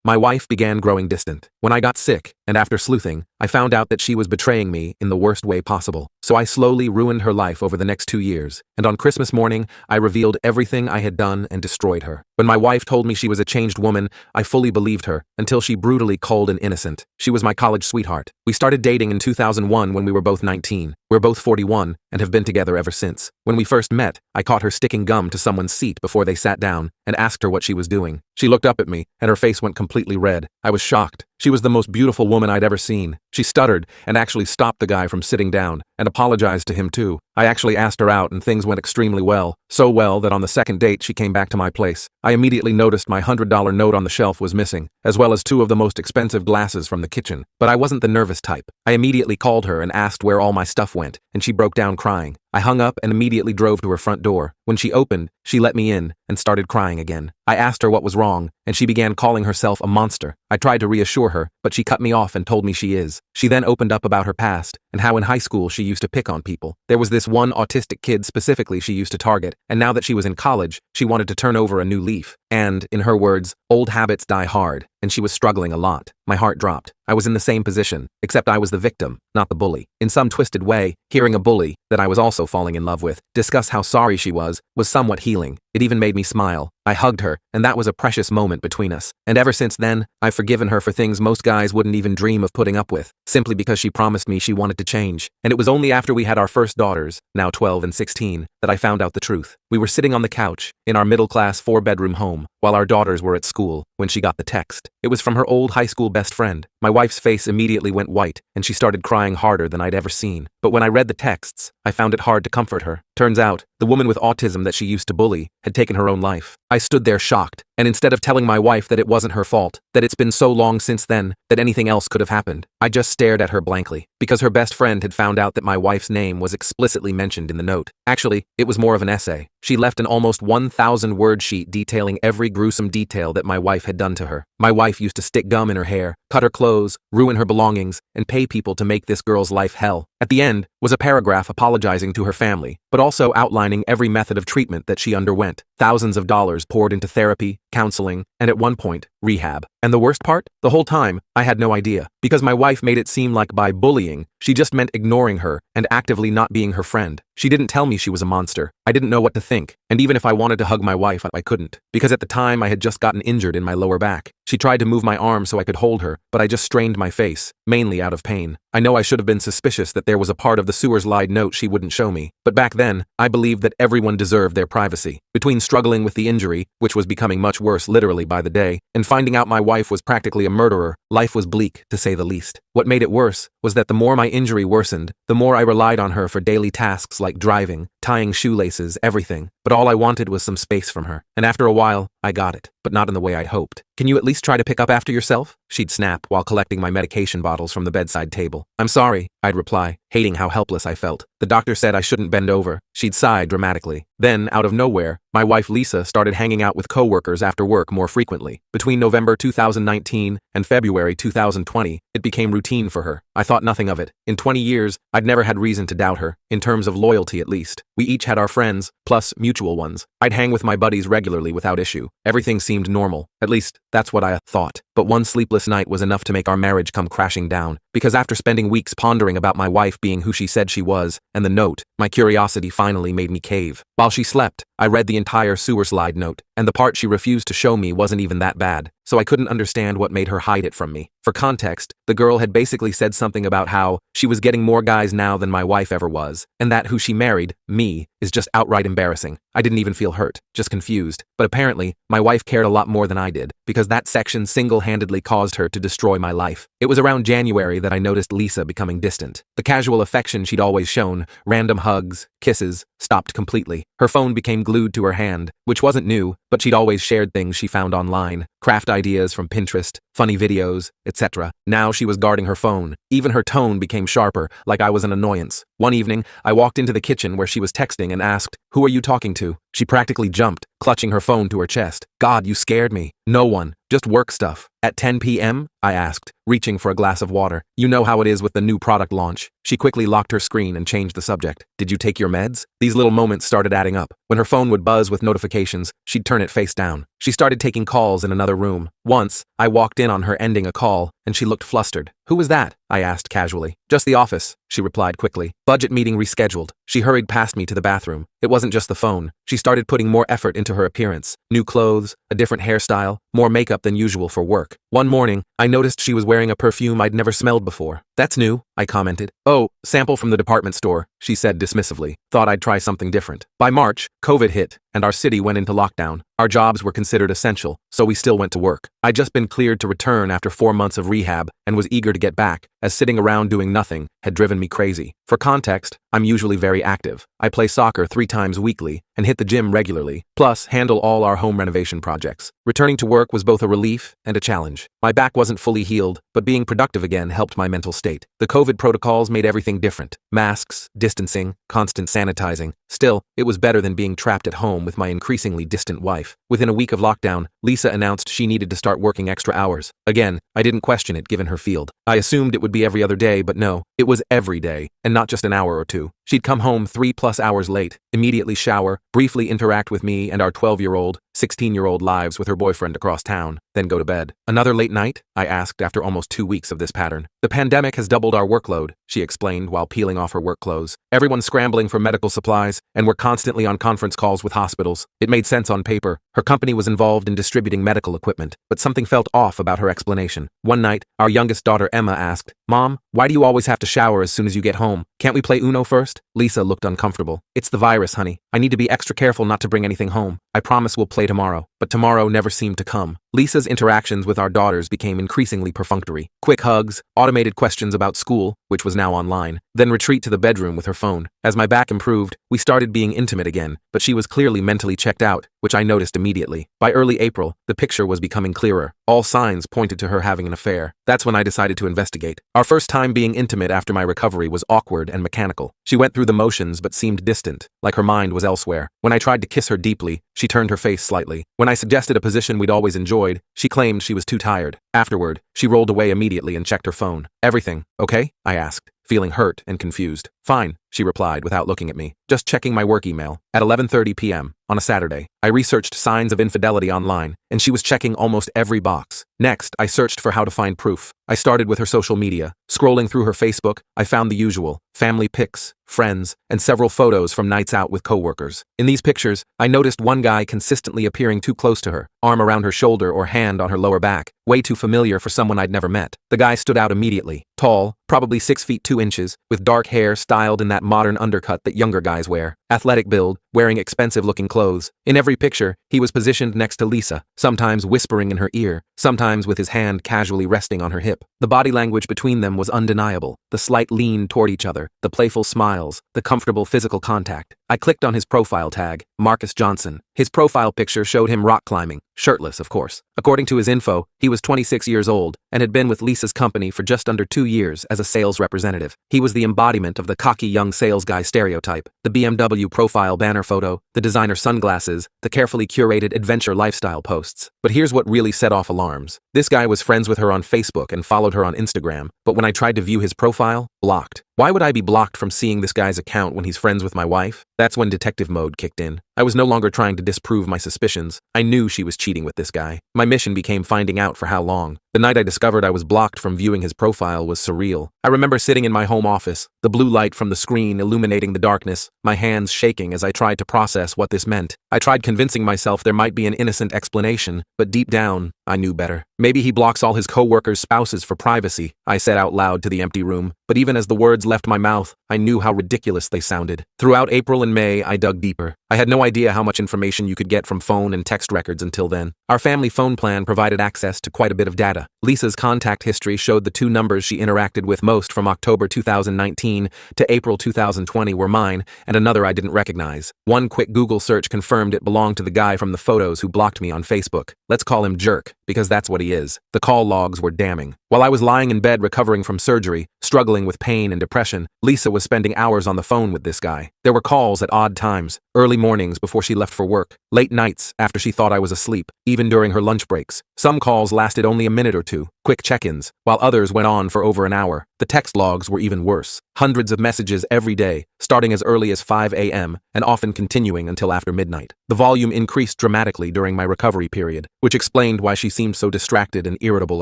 My wife began growing distant. When I got sick, and after sleuthing, I found out that she was betraying me in the worst way possible. So I slowly ruined her life over the next 2 years, and on Christmas morning, I revealed everything I had done and destroyed her. When my wife told me she was a changed woman, I fully believed her, until she brutally called an innocent. She was my college sweetheart. We started dating in 2001 when we were both 19. We're both 41, and have been together ever since. When we first met, I caught her sticking gum to someone's seat before they sat down, and asked her what she was doing. She looked up at me, and her face went completely red. I was shocked. She was the most beautiful woman I'd ever seen. She stuttered, and actually stopped the guy from sitting down, and apologized to him too. I actually asked her out, and things went extremely well. So well that on the second date she came back to my place. I immediately noticed my $100 note on the shelf was missing, as well as 2 of the most expensive glasses from the kitchen. But I wasn't the nervous type. I immediately called her and asked where all my stuff went, and she broke down crying. I hung up and immediately drove to her front door. When she opened, she let me in and started crying again. I asked her what was wrong, and she began calling herself a monster. I tried to reassure her, but she cut me off and told me she is. She then opened up about her past, and how in high school she used to pick on people. There was this one autistic kid specifically she used to target, and now that she was in college, she wanted to turn over a new leaf. And, in her words, old habits die hard, and she was struggling a lot. My heart dropped. I was in the same position, except I was the victim, not the bully. In some twisted way, hearing a bully, that I was also falling in love with, discuss how sorry she was somewhat healing. It even made me smile. I hugged her, and that was a precious moment between us. And ever since then, I've forgiven her for things most guys wouldn't even dream of putting up with, simply because she promised me she wanted to change. And it was only after we had our first daughters, now 12 and 16, that I found out the truth. We were sitting on the couch, in our middle-class 4-bedroom home, while our daughters were at school, when she got the text. It was from her old high school best friend. My wife's face immediately went white, and she started crying harder than I'd ever seen. But when I read the texts, I found it hard to comfort her. Turns out, the woman with autism that she used to bully had taken her own life. I stood there shocked, and instead of telling my wife that it wasn't her fault, that it's been so long since then, that anything else could have happened, I just stared at her blankly, because her best friend had found out that my wife's name was explicitly mentioned in the note. Actually, it was more of an essay. She left an almost 1,000-word sheet detailing every gruesome detail that my wife had done to her. My wife used to stick gum in her hair, cut her clothes, ruin her belongings, and pay people to make this girl's life hell. At the end was a paragraph apologizing to her family, but also outlining every method of treatment that she underwent. Thousands of dollars poured into therapy, counseling, and at one point, rehab. And the worst part? The whole time, I had no idea, because my wife made it seem like by bullying, she just meant ignoring her and actively not being her friend. She didn't tell me she was a monster. I didn't know what to think, and even if I wanted to hug my wife, I couldn't, because at the time I had just gotten injured in my lower back. She tried to move my arm so I could hold her, but I just strained my face, mainly out of pain. I know I should have been suspicious that there was a part of the sewer's lied note she wouldn't show me, but back then, I believed that everyone deserved their privacy. Between struggling with the injury, which was becoming much worse literally by the day, and finding out my wife was practically a murderer, life was bleak, to say the least. What made it worse was that the more my injury worsened, the more I relied on her for daily tasks like driving, tying shoelaces, everything. But all I wanted was some space from her. And after a while, I got it, but not in the way I'd hoped. "Can you at least try to pick up after yourself?" she'd snap while collecting my medication bottles from the bedside table. "I'm sorry," I'd reply, hating how helpless I felt. "The doctor said I shouldn't bend over." She'd sigh dramatically. Then, out of nowhere, my wife Lisa started hanging out with coworkers after work more frequently. Between November 2019 and February 2020, it became routine for her. I thought nothing of it. In 20 years, I'd never had reason to doubt her, in terms of loyalty at least. We each had our friends, plus mutual ones. I'd hang with my buddies regularly without issue. Everything seemed normal. At least, that's what I thought. But one sleepless night was enough to make our marriage come crashing down. Because after spending weeks pondering about my wife being who she said she was, and the note, my curiosity finally made me cave. While she slept, I read the entire sewer slide note, and the part she refused to show me wasn't even that bad, so I couldn't understand what made her hide it from me. For context, the girl had basically said something about how she was getting more guys now than my wife ever was, and that who she married, me, is just outright embarrassing. I didn't even feel hurt, just confused. But apparently, my wife cared a lot more than I did, because that section single-handedly caused her to destroy my life. It was around January that I noticed Lisa becoming distant. The casual affection she'd always shown, random hugs, kisses, stopped completely. Her phone became glued to her hand, which wasn't new, but she'd always shared things she found online, craft ideas from Pinterest, funny videos, etc. Now she was guarding her phone. Even her tone became sharper, like I was an annoyance. One evening, I walked into the kitchen where she was texting and asked, Who are you talking to? She practically jumped, clutching her phone to her chest. God, you scared me. No one. Just work stuff. At 10 p.m.? I asked, reaching for a glass of water. You know how it is with the new product launch. She quickly locked her screen and changed the subject. Did you take your meds? These little moments started adding up. When her phone would buzz with notifications, she'd turn it face down. She started taking calls in another room. Once, I walked in on her ending a call, and she looked flustered. Who was that? I asked casually. Just the office, she replied quickly. Budget meeting rescheduled. She hurried past me to the bathroom. It wasn't just the phone. She started putting more effort into her appearance. New clothes, a different hairstyle, more makeup than usual for work. One morning, I noticed she was wearing a perfume I'd never smelled before. That's new, I commented. Oh, sample from the department store, she said dismissively. Thought I'd try something different. By March, COVID hit, and our city went into lockdown. Our jobs were considered essential, so we still went to work. I'd just been cleared to return after 4 months of rehab and was eager to get back, as sitting around doing nothing had driven me crazy. For context, I'm usually very active. I play soccer 3 times weekly and hit the gym regularly, plus handle all our home renovation projects. Returning to work was both a relief and a challenge. My back wasn't fully healed, but being productive again helped my mental state. The COVID protocols made everything different. Masks, distancing, constant sanitizing. Still, it was better than being trapped at home with my increasingly distant wife. Within a week of lockdown, Lisa announced she needed to start working extra hours. Again, I didn't question it given her field. I assumed it would be every other day, but no, it was every day, and not just an hour or two. She'd come home 3+ hours late, immediately shower, briefly interact with me and our 12-year-old, 16-year-old lives with her boyfriend across town, then go to bed. Another late night? I asked after almost 2 weeks of this pattern. The pandemic has doubled our workload, she explained while peeling off her work clothes. Everyone's scrambling for medical supplies, and we're constantly on conference calls with hospitals. It made sense on paper. Her company was involved in distributing medical equipment, but something felt off about her explanation. One night, our youngest daughter Emma asked, Mom, why do you always have to shower as soon as you get home? Can't we play Uno first? Lisa looked uncomfortable. It's the virus, honey. I need to be extra careful not to bring anything home. I promise we'll play tomorrow. But tomorrow never seemed to come. Lisa's interactions with our daughters became increasingly perfunctory. Quick hugs, automated questions about school, which was now online, then retreat to the bedroom with her phone. As my back improved, we started being intimate again, but she was clearly mentally checked out, which I noticed immediately. By early April, the picture was becoming clearer. All signs pointed to her having an affair. That's when I decided to investigate. Our first time being intimate after my recovery was awkward and mechanical. She went through the motions but seemed distant, like her mind was elsewhere. When I tried to kiss her deeply, she turned her face slightly. When I suggested a position we'd always enjoyed, she claimed she was too tired. Afterward, she rolled away immediately and checked her phone. Everything okay? I asked, feeling hurt and confused. Fine, she replied without looking at me. Just checking my work email. At 11:30 p.m. on a Saturday, I researched signs of infidelity online, and she was checking almost every box. Next, I searched for how to find proof. I started with her social media. Scrolling through her Facebook, I found the usual: family pics, friends, and several photos from nights out with coworkers. In these pictures, I noticed one guy consistently appearing too close to her, arm around her shoulder or hand on her lower back, way too familiar for someone I'd never met. The guy stood out immediately. Tall, probably 6 feet 2 inches, with dark hair styled in that modern undercut that younger guys wear. Athletic build, wearing expensive-looking clothes. In every picture, he was positioned next to Lisa, sometimes whispering in her ear, sometimes with his hand casually resting on her hip. The body language between them was undeniable. The slight lean toward each other, the playful smiles, the comfortable physical contact. I clicked on his profile tag, Marcus Johnson. His profile picture showed him rock climbing, shirtless, of course. According to his info, he was 26 years old and had been with Lisa's company for just under 2 years as a sales representative. He was the embodiment of the cocky young sales guy stereotype. The BMW profile banner photo, the designer sunglasses, the carefully curated adventure lifestyle posts. But here's what really set off alarms. This guy was friends with her on Facebook and followed her on Instagram, but when I tried to view his profile, blocked. Why would I be blocked from seeing this guy's account when he's friends with my wife? That's when detective mode kicked in. I was no longer trying to disprove my suspicions. I knew she was cheating with this guy. My mission became finding out for how long. The night I discovered I was blocked from viewing his profile was surreal. I remember sitting in my home office, the blue light from the screen illuminating the darkness, my hands shaking as I tried to process what this meant. I tried convincing myself there might be an innocent explanation, but deep down, I knew better. Maybe he blocks all his coworkers' spouses for privacy, I said out loud to the empty room. But even as the words left my mouth, I knew how ridiculous they sounded. Throughout April and May, I dug deeper. I had no idea how much information you could get from phone and text records until then. Our family phone plan provided access to quite a bit of data. Lisa's contact history showed the 2 numbers she interacted with most from October 2019 to April 2020 were mine, and another I didn't recognize. One quick Google search confirmed it belonged to the guy from the photos who blocked me on Facebook. Let's call him Jerk. because that's what he is. The call logs were damning. While I was lying in bed recovering from surgery, struggling with pain and depression, Lisa was spending hours on the phone with this guy. There were calls at odd times, early mornings before she left for work, late nights after she thought I was asleep, even during her lunch breaks. Some calls lasted only a minute or two, quick check-ins, while others went on for over an hour. The text logs were even worse. Hundreds of messages every day, starting as early as 5 a.m. and often continuing until after midnight. The volume increased dramatically during my recovery period, which explained why she seemed so distracted and irritable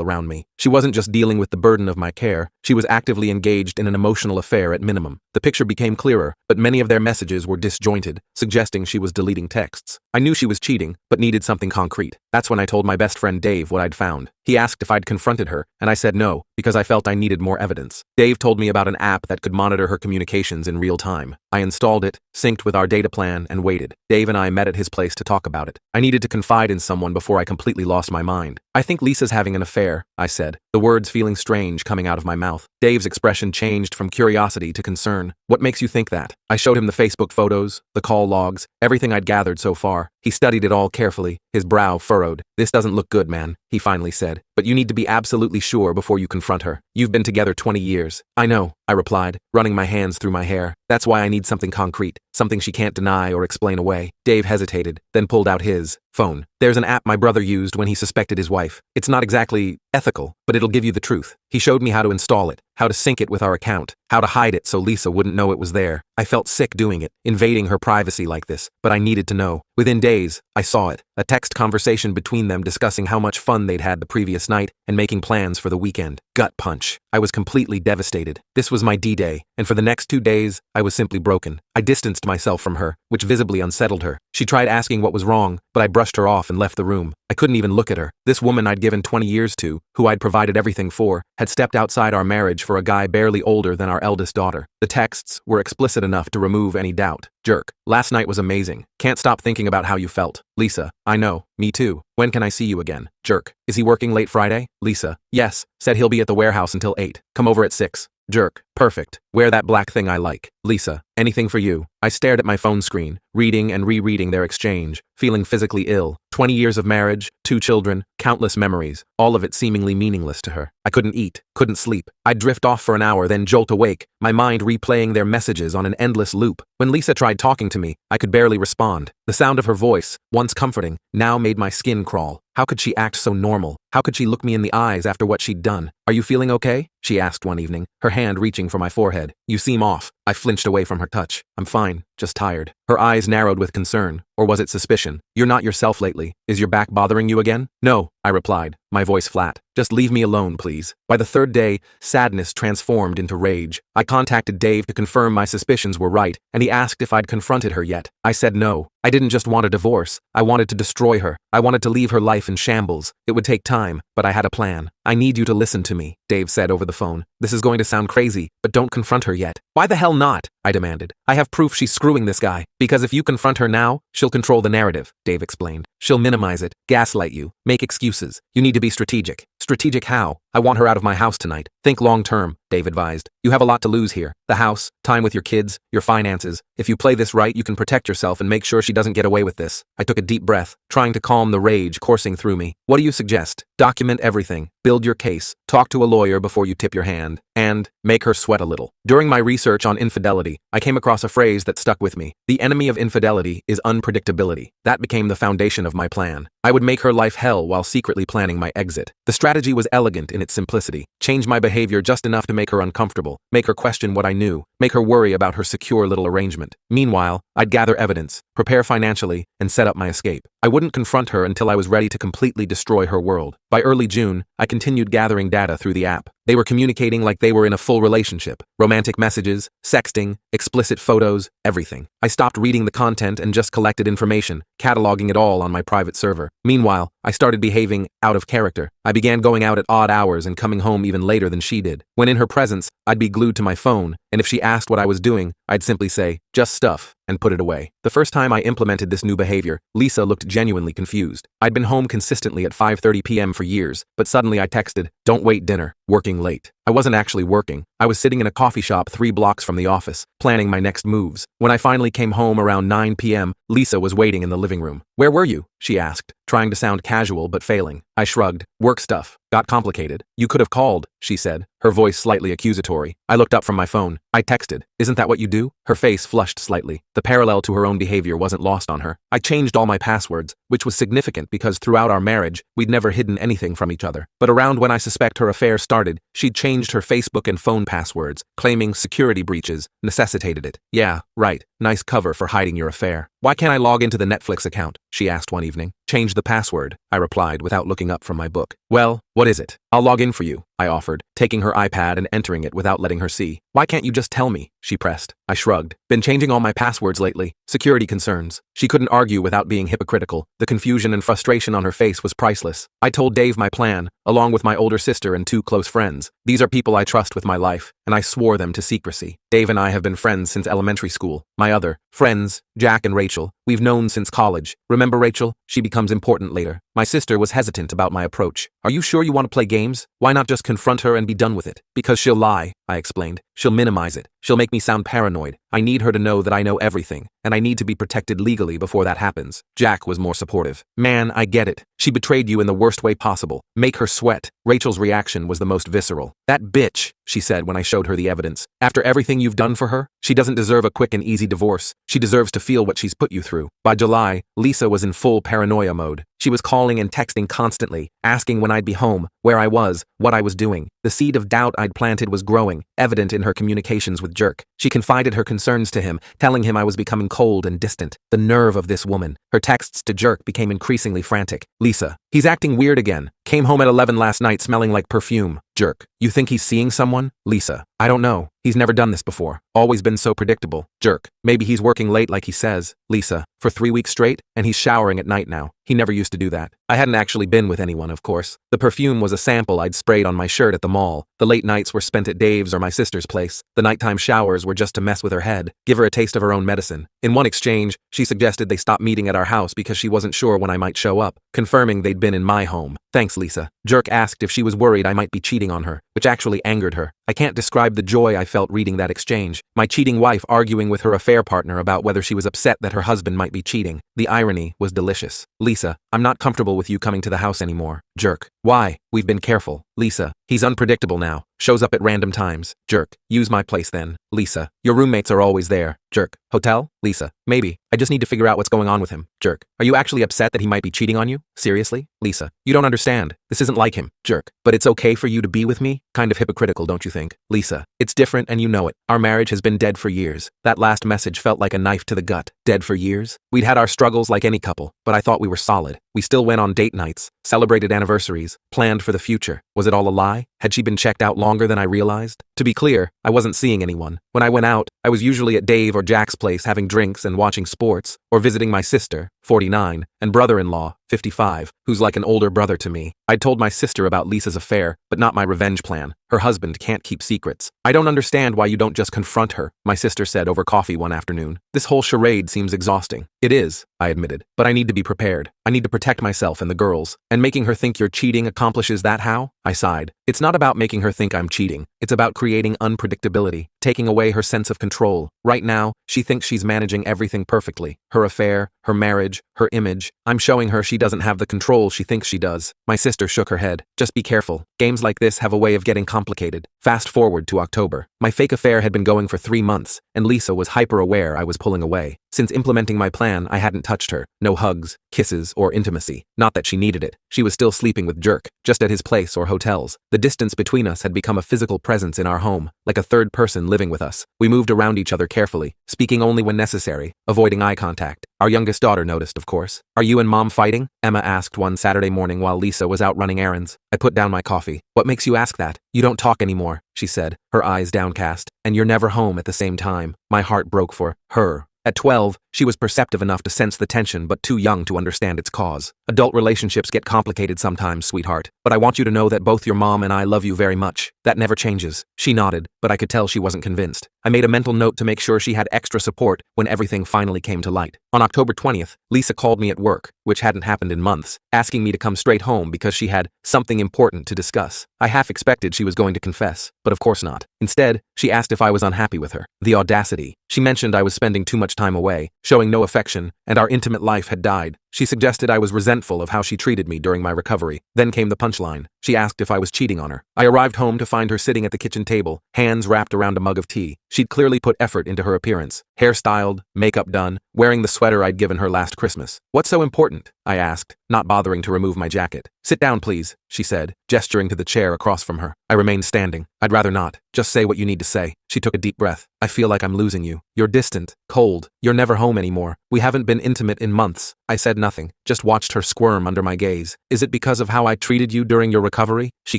around me. She wasn't just dealing with the burden of my care, she was actively engaged in an emotional affair at minimum. The picture became clearer, but many of their messages were disjointed, suggesting she was deleting texts. I knew she was cheating, but needed something concrete. That's when I told my best friend Dave what I'd found. He asked if I'd confronted her, and I said no, because I felt I needed more evidence. Dave told me about an app that could monitor her communications in real time. I installed it, synced with our data plan, and waited. Dave and I met at his place to talk about it. I needed to confide in someone before I completely lost my mind. "I think Lisa's having an affair," I said, the words feeling strange coming out of my mouth. Dave's expression changed from curiosity to concern. "What makes you think that?" I showed him the Facebook photos, the call logs, everything I'd gathered so far. He studied it all carefully, his brow furrowed. "This doesn't look good, man," he finally said. "But you need to be absolutely sure before you confront her. You've been together 20 years. "I know," I replied, running my hands through my hair. "That's why I need something concrete, something she can't deny or explain away." Dave hesitated, then pulled out his phone. "There's an app my brother used when he suspected his wife. It's not exactly ethical, but it'll give you the truth." He showed me how to install it, how to sync it with our account, how to hide it so Lisa wouldn't know it was there. I felt sick doing it, invading her privacy like this, but I needed to know. Within days, I saw it, a text conversation between them discussing how much fun they'd had the previous night and making plans for the weekend. Gut punch. I was completely devastated. This was my D-Day, and for the next 2 days, I was simply broken. I distanced myself from her, which visibly unsettled her. She tried asking what was wrong, but I brushed her off and left the room. I couldn't even look at her. This woman I'd given 20 years to, who I'd provided everything for, had stepped outside our marriage for a guy barely older than our eldest daughter. The texts were explicit enough to remove any doubt. "Jerk. Last night was amazing. Can't stop thinking about how you felt. Lisa. I know. Me too. When can I see you again? Jerk. Is he working late Friday? Lisa. Yes. Said he'll be at the warehouse until 8. Come over at 6. Jerk. Perfect. Wear that black thing I like. Lisa. Anything for you." I stared at my phone screen, reading and rereading their exchange, feeling physically ill. 20 years of marriage, 2 children, countless memories, all of it seemingly meaningless to her. I couldn't eat, couldn't sleep. I'd drift off for an hour, then jolt awake, my mind replaying their messages on an endless loop. When Lisa tried talking to me, I could barely respond. The sound of her voice, once comforting, now made my skin crawl. How could she act so normal? How could she look me in the eyes after what she'd done? "Are you feeling okay?" she asked one evening, her hand reaching for my forehead. "You seem off." I flinched away from her touch. "I'm fine, just tired." Her eyes narrowed with concern, or was it suspicion? "You're not yourself lately. Is your back bothering you again?" "No," I replied, my voice flat. "Just leave me alone, please." By the 3rd day, sadness transformed into rage. I contacted Dave to confirm my suspicions were right, and he asked if I'd confronted her yet. I said no. I didn't just want a divorce. I wanted to destroy her. I wanted to leave her life in shambles. It would take time, but I had a plan. "I need you to listen to me," Dave said over the phone. "This is going to sound crazy, but don't confront her yet." "Why the hell not?" I demanded. "I have proof she's screwing this guy. Because if you confront her now, she'll control the narrative," Dave explained. "She'll minimize it, gaslight you, make excuses. You need to be strategic." "Strategic how?" "I want her out of my house tonight. Think long term," Dave advised. "You have a lot to lose here. The house, time with your kids, your finances. If you play this right, you can protect yourself and make sure she doesn't get away with this." I took a deep breath, trying to calm the rage coursing through me. "What do you suggest?" "Document everything. Build your case. Talk to a lawyer before you tip your hand. And make her sweat a little." During my research on infidelity, I came across a phrase that stuck with me. The enemy of infidelity is unpredictability. That became the foundation of my plan. I would make her life hell while secretly planning my exit. The strategy was elegant in its simplicity. Change my behavior just enough to make her uncomfortable, make her question what I knew, make her worry about her secure little arrangement. Meanwhile, I'd gather evidence, prepare financially, and set up my escape. I wouldn't confront her until I was ready to completely destroy her world. By early June, I continued gathering data through the app. They were communicating like they were in a full relationship. Romantic messages, sexting, explicit photos, everything. I stopped reading the content and just collected information, cataloging it all on my private server. Meanwhile, I started behaving out of character. I began going out at odd hours and coming home even later than she did. When in her presence, I'd be glued to my phone, and if she asked what I was doing, I'd simply say, "Just stuff," and put it away. The first time I implemented this new behavior, Lisa looked genuinely confused. I'd been home consistently at 5:30 p.m. for years, but suddenly I texted, Don't wait dinner. Working late. I wasn't actually working. I was sitting in a coffee shop 3 blocks from the office, planning my next moves. When I finally came home around 9 p.m., Lisa was waiting in the living room. "Where were you?" she asked, trying to sound casual but failing. I shrugged. "Work stuff. Got complicated." "You could have called," she said, her voice slightly accusatory. I looked up from my phone. I texted. "Isn't that what you do?" Her face flushed slightly. The parallel to her own behavior wasn't lost on her. I changed all my passwords, which was significant because throughout our marriage, we'd never hidden anything from each other. But around when I suspect her affair started, she'd changed her Facebook and phone passwords, claiming security breaches necessitated it. "Yeah, right. Nice cover for hiding your affair." "Why can't I log into the Netflix account?" she asked one evening. "Change the password," I replied without looking up from my book. "Well, what is it?" "I'll log in for you," I offered, taking her iPad and entering it without letting her see. "Why can't you just tell me?" she pressed. I shrugged. "Been changing all my passwords lately. Security concerns." She couldn't argue without being hypocritical. The confusion and frustration on her face was priceless. I told Dave my plan, along with my older sister and 2 close friends. These are people I trust with my life, and I swore them to secrecy. Dave and I have been friends since elementary school. My other friends, Jack and Rachel, we've known since college. Remember Rachel? She becomes important later. My sister was hesitant about my approach. "Are you sure you want to play games? Why not just confront her and be done with it?" "Because she'll lie," I explained. "She'll minimize it. She'll make me sound paranoid. I need her to know that I know everything, and I need to be protected legally before that happens." Jack was more supportive. "Man, I get it. She betrayed you in the worst way possible. Make her sweat." Rachel's reaction was the most visceral. "That bitch," she said when I showed her the evidence. "After everything you've done for her, she doesn't deserve a quick and easy divorce. She deserves to feel what she's put you through." By July, Lisa was in full paranoia mode. She was calling and texting constantly, asking when I'd be home, where I was, what I was doing. The seed of doubt I'd planted was growing, evident in her communications with Jerk. She confided her concerns to him, telling him I was becoming cold and distant. The nerve of this woman. Her texts to Jerk became increasingly frantic. "Lisa, he's acting weird again. Came home at 11 last night smelling like perfume." Jerk, "You think he's seeing someone?" Lisa, "I don't know. He's never done this before. Always been so predictable." Jerk, "Maybe he's working late like he says." Lisa, "For 3 weeks straight? And he's showering at night now. He never used to do that." I hadn't actually been with anyone, of course. The perfume was a sample I'd sprayed on my shirt at the mall. The late nights were spent at Dave's or my sister's place. The nighttime showers were just to mess with her head, give her a taste of her own medicine. In one exchange, she suggested they stop meeting at our house because she wasn't sure when I might show up, confirming they'd been in my home. "Thanks, Lisa." Jerk asked if she was worried I might be cheating on her, which actually angered her. I can't describe the joy I felt reading that exchange. My cheating wife arguing with her affair partner about whether she was upset that her husband might be cheating. The irony was delicious. "Lisa, I'm not comfortable with you coming to the house anymore." Jerk, "Why? We've been careful." Lisa, "He's unpredictable now. Shows up at random times." Jerk, "Use my place then." Lisa, "Your roommates are always there." Jerk, "Hotel?" Lisa, "Maybe. I just need to figure out what's going on with him." Jerk, "Are you actually upset that he might be cheating on you? Seriously?" Lisa, "You don't understand. This isn't like him." Jerk, "But it's okay for you to be with me?" Kind of hypocritical, don't you think? Lisa, "It's different and you know it. Our marriage has been dead for years." That last message felt like a knife to the gut. Dead for years? We'd had our struggles like any couple, but I thought we were solid. We still went on date nights, celebrated anniversaries, planned for the future. Was it all a lie? Had she been checked out longer than I realized? To be clear, I wasn't seeing anyone. When I went out, I was usually at Dave or Jack's place having drinks and watching sports, or visiting my sister, 49, and brother-in-law, 55, who's like an older brother to me. I'd told my sister about Lisa's affair, but not my revenge plan. Her husband can't keep secrets. "I don't understand why you don't just confront her," my sister said over coffee one afternoon. "This whole charade seems exhausting." "It is," I admitted, "but I need to be prepared. I need to protect myself and the girls. And making her think you're cheating accomplishes that how?" I sighed. "It's not about making her think I'm cheating. It's about creating unpredictability, taking away her sense of control. Right now, she thinks she's managing everything perfectly. Her affair, her marriage, her image. I'm showing her she doesn't have the control she thinks she does." My sister shook her head. "Just be careful. Games like this have a way of getting complicated." Fast forward to October. My fake affair had been going for 3 months, and Lisa was hyper-aware I was pulling away. Since implementing my plan, I hadn't touched her. No hugs, kisses, or intimacy. Not that she needed it. She was still sleeping with Jerk, just at his place or hotels. The distance between us had become a physical presence in our home, like a third person living with us. We moved around each other carefully, speaking only when necessary, avoiding eye contact. Our youngest daughter noticed, of course. "Are you and Mom fighting?" Emma asked one Saturday morning while Lisa was out running errands. I put down my coffee. "What makes you ask that?" "You don't talk anymore," she said, her eyes downcast. "And you're never home at the same time." My heart broke for her. At 12, she was perceptive enough to sense the tension but too young to understand its cause. "Adult relationships get complicated sometimes, sweetheart, but I want you to know that both your mom and I love you very much. That never changes." She nodded, but I could tell she wasn't convinced. I made a mental note to make sure she had extra support when everything finally came to light. On October 20th, Lisa called me at work, which hadn't happened in months, asking me to come straight home because she had something important to discuss. I half expected she was going to confess, but of course not. Instead, she asked if I was unhappy with her. The audacity. She mentioned I was spending too much time away, showing no affection, and our intimate life had died. She suggested I was resentful of how she treated me during my recovery. Then came the punchline. She asked if I was cheating on her. I arrived home to find her sitting at the kitchen table, hands wrapped around a mug of tea. She'd clearly put effort into her appearance. Hair styled, makeup done, wearing the sweater I'd given her last Christmas. "What's so important?" I asked, not bothering to remove my jacket. "Sit down, please," she said, gesturing to the chair across from her. I remained standing. "I'd rather not. Just say what you need to say." She took a deep breath. "I feel like I'm losing you. You're distant, cold. You're never home anymore. We haven't been intimate in months." I said nothing, just watched her squirm under my gaze. "Is it because of how I treated you during your recovery?" She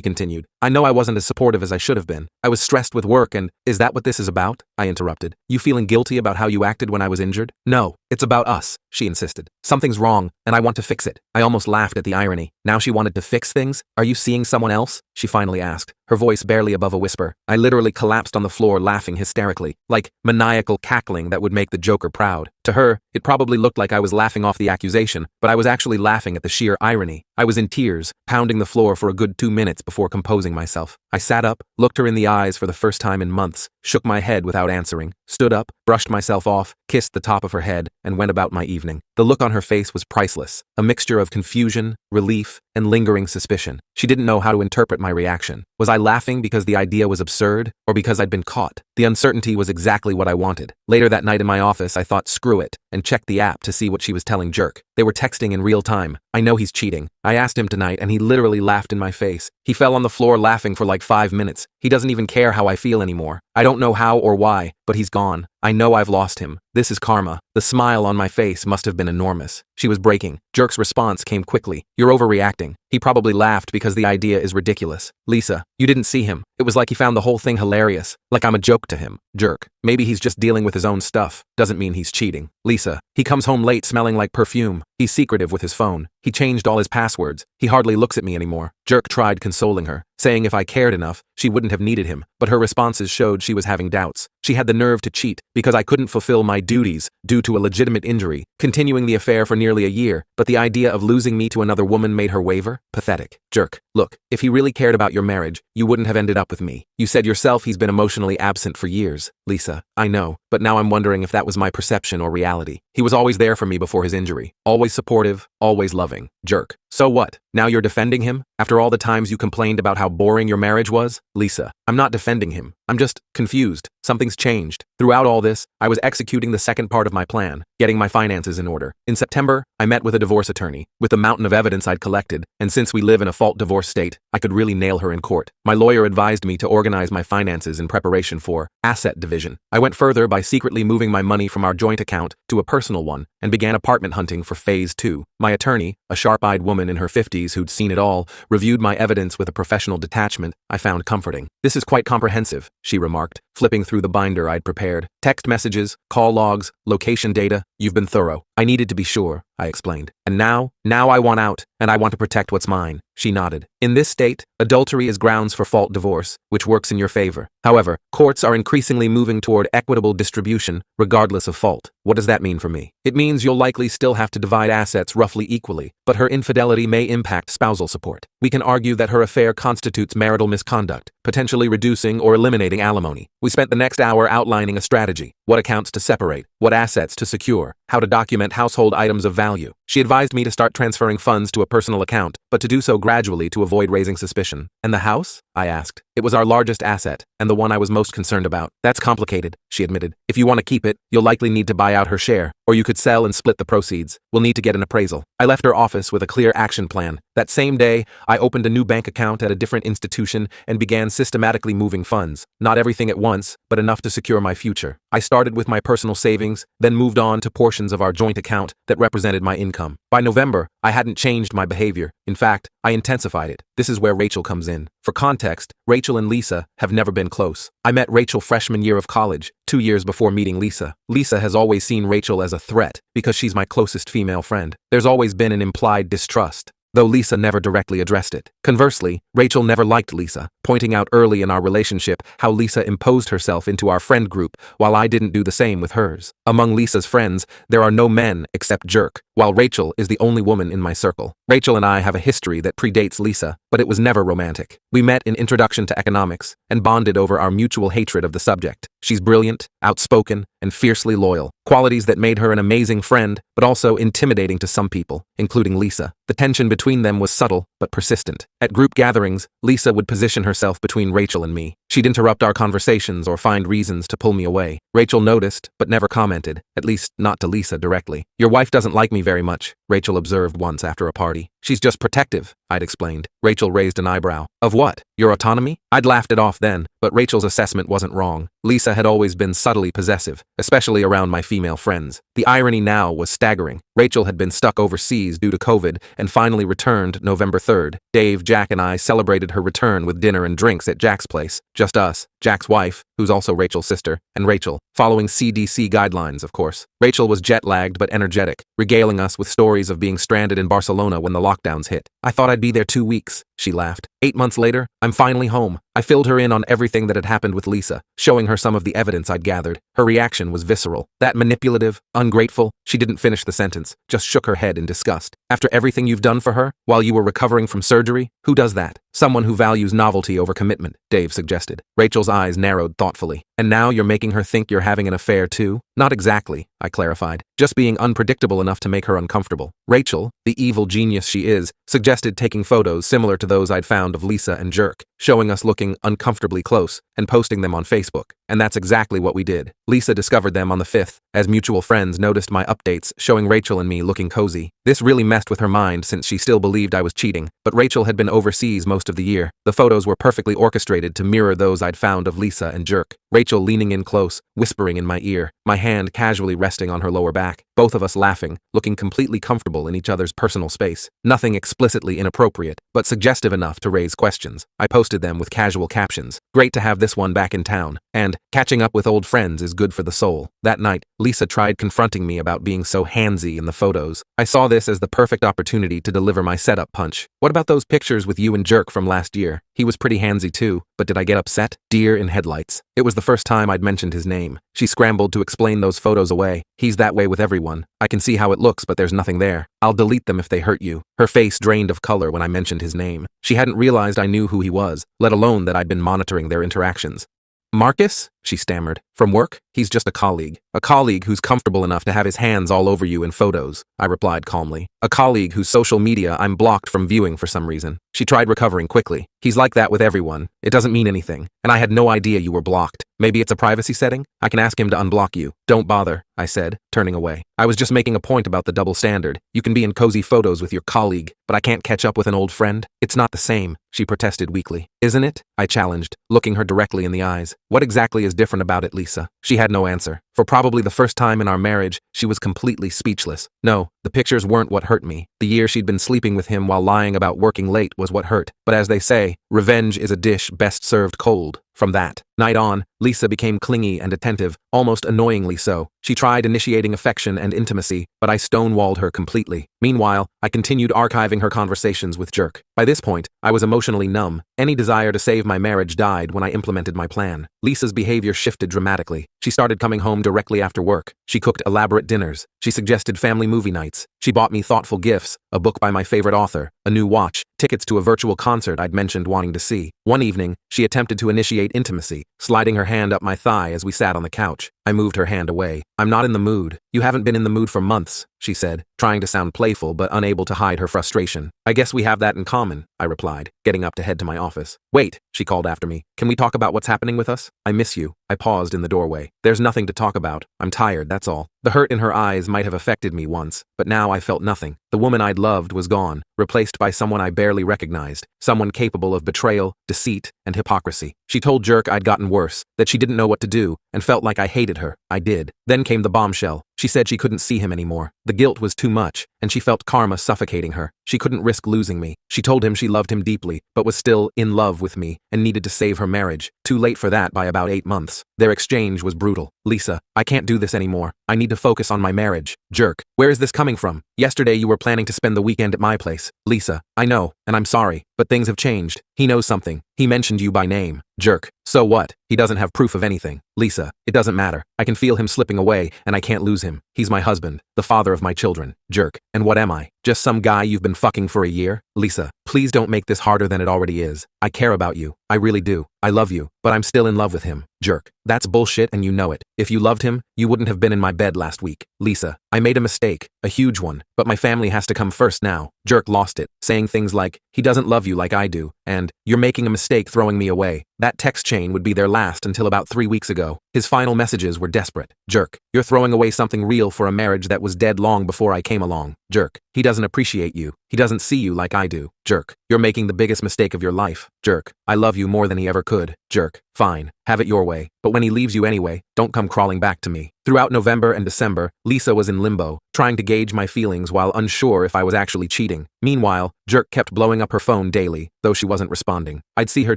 continued. "I know I wasn't as supportive as I should have been. I was stressed with work and—" "Is that what this is about?" I interrupted. "You feeling guilty about how you acted when I was injured?" "No, it's about us," she insisted. "Something's wrong, and I want to fix it." I almost laughed at the irony. Now she wanted to fix things? "Are you seeing someone else?" she finally asked, her voice barely above a whisper. I literally collapsed on the floor laughing hysterically, like maniacal cackling that would make the Joker proud. To her, it probably looked like I was laughing off the accusation, but I was actually laughing at the sheer irony. I was in tears, pounding the floor for a good 2 minutes before composing myself. I sat up, looked her in the eyes for the first time in months, shook my head without answering, stood up, brushed myself off, kissed the top of her head, and went about my evening. The look on her face was priceless, a mixture of confusion, relief, and lingering suspicion. She didn't know how to interpret my reaction. Was I laughing because the idea was absurd, or because I'd been caught? The uncertainty was exactly what I wanted. Later that night in my office, I thought screw it, and checked the app to see what she was telling Jerk. They were texting in real time. I know he's cheating. I asked him tonight and he literally laughed in my face. He fell on the floor laughing for like 5 minutes. He doesn't even care how I feel anymore. I don't know how or why, but he's gone. I know I've lost him. This is karma. The smile on my face must have been enormous. She was breaking. Jerk's response came quickly. "You're overreacting." He probably laughed because the idea is ridiculous. "Lisa, you didn't see him. It was like he found the whole thing hilarious. Like I'm a joke to him." Jerk. "Maybe he's just dealing with his own stuff. Doesn't mean he's cheating." Lisa. "He comes home late smelling like perfume. He's secretive with his phone. He changed all his passwords. He hardly looks at me anymore." Jerk tried consoling her, saying if I cared enough, she wouldn't have needed him, but her responses showed she was having doubts. She had the nerve to cheat because I couldn't fulfill my duties due to a legitimate injury, continuing the affair for nearly a year, but the idea of losing me to another woman made her waver? Pathetic. Jerk. "Look, if he really cared about your marriage, you wouldn't have ended up with me. You said yourself he's been emotionally absent for years." Lisa. "I know, but now I'm wondering if that was my perception or reality. He was always there for me before his injury. Always supportive, always loving." Jerk. "So what? Now you're defending him? After all the times you complained about how boring your marriage was?" Lisa. "I'm not defending him. I'm just confused. Something's changed. Throughout all this, I was executing the second part of my plan, getting my finances in order. In September, I met with a divorce attorney. With the mountain of evidence I'd collected, and since we live in a fault divorce state, I could really nail her in court. My lawyer advised me to organize my finances in preparation for asset division. I went further by secretly moving my money from our joint account to a personal one and began apartment hunting for phase 2. My attorney, a sharp-eyed woman in her 50s who'd seen it all, reviewed my evidence with a professional detachment I found comforting. "This is quite comprehensive," she remarked, flipping through the binder I'd prepared. "Text messages, call logs, location data. You've been thorough." "I needed to be sure," I explained. "And now I want out, and I want to protect what's mine." She nodded. "In this state, adultery is grounds for fault divorce, which works in your favor. However, courts are increasingly moving toward equitable distribution, regardless of fault. What does that mean for me? It means you'll likely still have to divide assets roughly equally, but her infidelity may impact spousal support. We can argue that her affair constitutes marital misconduct, potentially reducing or eliminating alimony. We spent the next hour outlining a strategy: what accounts to separate, what assets to secure, how to document household items of value. She advised me to start transferring funds to a personal account, but to do so gradually to avoid raising suspicion. "And the house?" I asked. "It was our largest asset, and the one I was most concerned about." "That's complicated," she admitted. "If you want to keep it, you'll likely need to buy out her share, or you could sell and split the proceeds. We'll need to get an appraisal." I left her office with a clear action plan. That same day, I opened a new bank account at a different institution and began systematically moving funds. Not everything at once, but enough to secure my future. I started with my personal savings, then moved on to portions of our joint account that represented my income. By November, I hadn't changed my behavior. In fact, I intensified it. This is where Rachel comes in. For context, Rachel and Lisa have never been close. I met Rachel freshman year of college, 2 years before meeting Lisa. Lisa has always seen Rachel as a threat because she's my closest female friend. There's always been an implied distrust, though Lisa never directly addressed it. Conversely, Rachel never liked Lisa, pointing out early in our relationship how Lisa imposed herself into our friend group while I didn't do the same with hers. Among Lisa's friends, there are no men except Jerk, while Rachel is the only woman in my circle. Rachel and I have a history that predates Lisa, but it was never romantic. We met in Introduction to Economics and bonded over our mutual hatred of the subject. She's brilliant, outspoken, and fiercely loyal, qualities that made her an amazing friend, but also intimidating to some people, including Lisa. The tension between them was subtle, but persistent. At group gatherings, Lisa would position herself between Rachel and me. She'd interrupt our conversations or find reasons to pull me away. Rachel noticed, but never commented, at least not to Lisa directly. "Your wife doesn't like me very much," Rachel observed once after a party. "She's just protective," I'd explained. Rachel raised an eyebrow. "Of what? Your autonomy?" I'd laughed it off then, but Rachel's assessment wasn't wrong. Lisa had always been subtly possessive, especially around my female friends. The irony now was staggering. Rachel had been stuck overseas due to COVID and finally returned November 3rd. Dave, Jack, and I celebrated her return with dinner and drinks at Jack's place. Just us, Jack's wife, who's also Rachel's sister, and Rachel, following CDC guidelines, of course. Rachel was jet-lagged but energetic, regaling us with stories of being stranded in Barcelona when the lockdowns hit. "I thought I'd be there 2 weeks," she laughed. 8 months later, I'm finally home. I filled her in on everything that had happened with Lisa, showing her some of the evidence I'd gathered. Her reaction was visceral. That manipulative, ungrateful, she didn't finish the sentence, just shook her head in disgust. "After everything you've done for her, while you were recovering from surgery? Who does that?" "Someone who values novelty over commitment," Dave suggested. Rachel's eyes narrowed thoughtfully. "And now you're making her think you're having an affair too?" "Not exactly," I clarified. "Just being unpredictable enough to make her uncomfortable." Rachel, the evil genius she is, suggested taking photos similar to those I'd found of Lisa and Jerk, showing us looking uncomfortably close, and posting them on Facebook. And that's exactly what we did. Lisa discovered them on the 5th, as mutual friends noticed my updates showing Rachel and me looking cozy. This really messed with her mind since she still believed I was cheating, but Rachel had been overseas most of the year. The photos were perfectly orchestrated to mirror those I'd found of Lisa and Jerk. Rachel leaning in close, whispering in my ear, my hand casually resting on her lower back, both of us laughing, looking completely comfortable in each other's personal space. Nothing explicitly inappropriate, but suggestive enough to raise questions. I posted them with casual captions. "Great to have this one back in town," and "Catching up with old friends is good for the soul." That night, Lisa tried confronting me about being so handsy in the photos. I saw this as the perfect opportunity to deliver my setup punch. "What about those pictures with you and Jerk from last year? He was pretty handsy too, but did I get upset?" Deer in headlights. It was the first time I'd mentioned his name. She scrambled to explain those photos away. "He's that way with everyone. I can see how it looks, but there's nothing there. I'll delete them if they hurt you." Her face drained of color when I mentioned his name. She hadn't realized I knew who he was, let alone that I'd been monitoring their interactions. "Marcus?" she stammered. "From work? He's just a colleague. A colleague who's comfortable enough to have his hands all over you in photos," I replied calmly. "A colleague whose social media I'm blocked from viewing for some reason." She tried recovering quickly. "He's like that with everyone. It doesn't mean anything. And I had no idea you were blocked. Maybe it's a privacy setting? I can ask him to unblock you." "Don't bother," I said, turning away. "I was just making a point about the double standard. You can be in cozy photos with your colleague, but I can't catch up with an old friend. It's not the same," she protested weakly. "Isn't it?" I challenged, looking her directly in the eyes. "What exactly is different about it, Lisa?" She had no answer. For probably the first time in our marriage, she was completely speechless. No, the pictures weren't what hurt me. The year she'd been sleeping with him while lying about working late was what hurt. But as they say, revenge is a dish best served cold. From that night on, Lisa became clingy and attentive, almost annoyingly so. She tried initiating affection and intimacy, but I stonewalled her completely. Meanwhile, I continued archiving her conversations with Jerk. By this point, I was emotionally numb. Any desire to save my marriage died when I implemented my plan. Lisa's behavior shifted dramatically. She started coming home directly after work. She cooked elaborate dinners. She suggested family movie nights. She bought me thoughtful gifts, a book by my favorite author, a new watch, tickets to a virtual concert I'd mentioned wanting to see. One evening, she attempted to initiate intimacy, sliding her hand up my thigh as we sat on the couch. I moved her hand away. "I'm not in the mood." "You haven't been in the mood for months," she said, trying to sound playful but unable to hide her frustration. "I guess we have that in common," I replied, getting up to head to my office. "Wait," she called after me. "Can we talk about what's happening with us? I miss you." I paused in the doorway. "There's nothing to talk about. I'm tired, that's all." The hurt in her eyes might have affected me once, but now I felt nothing. The woman I'd loved was gone, replaced by someone I barely recognized, someone capable of betrayal, deceit, and hypocrisy. She told Jerk I'd gotten worse, that she didn't know what to do, and felt like I hated her. I did. Then came the bombshell. She said she couldn't see him anymore. The guilt was too much, and she felt karma suffocating her. She couldn't risk losing me. She told him she loved him deeply, but was still in love with me, and needed to save her marriage. Too late for that by about 8 months. Their exchange was brutal. Lisa, I can't do this anymore. I need to focus on my marriage. Jerk, where is this coming from? Yesterday you were planning to spend the weekend at my place. Lisa, I know, and I'm sorry, but things have changed. He knows something. He mentioned you by name. Jerk, so what? He doesn't have proof of anything. Lisa, it doesn't matter. I can feel him slipping away, and I can't lose him. He's my husband, the father of my children. Jerk, and what am I? Just some guy you've been fucking for a year? Lisa, please don't make this harder than it already is. I care about you. I really do. I love you, but I'm still in love with him. Jerk, that's bullshit and you know it. If you loved him, you wouldn't have been in my bed last week. Lisa, I made a mistake, a huge one, but my family has to come first now. Jerk lost it, saying things like, he doesn't love you like I do, and, you're making a mistake throwing me away. That text chain would be their last until about 3 weeks ago. His final messages were desperate. Jerk, you're throwing away something real for a marriage that was dead long before I came along. Jerk, he doesn't appreciate you. He doesn't see you like I do. Jerk, you're making the biggest mistake of your life. Jerk, I love you more than he ever could. Jerk, fine, have it your way, but when he leaves you anyway, don't come crawling back to me. Throughout November and December, Lisa was in limbo, trying to gauge my feelings while unsure if I was actually cheating. Meanwhile, Jerk kept blowing up her phone daily, though she wasn't responding. I'd see her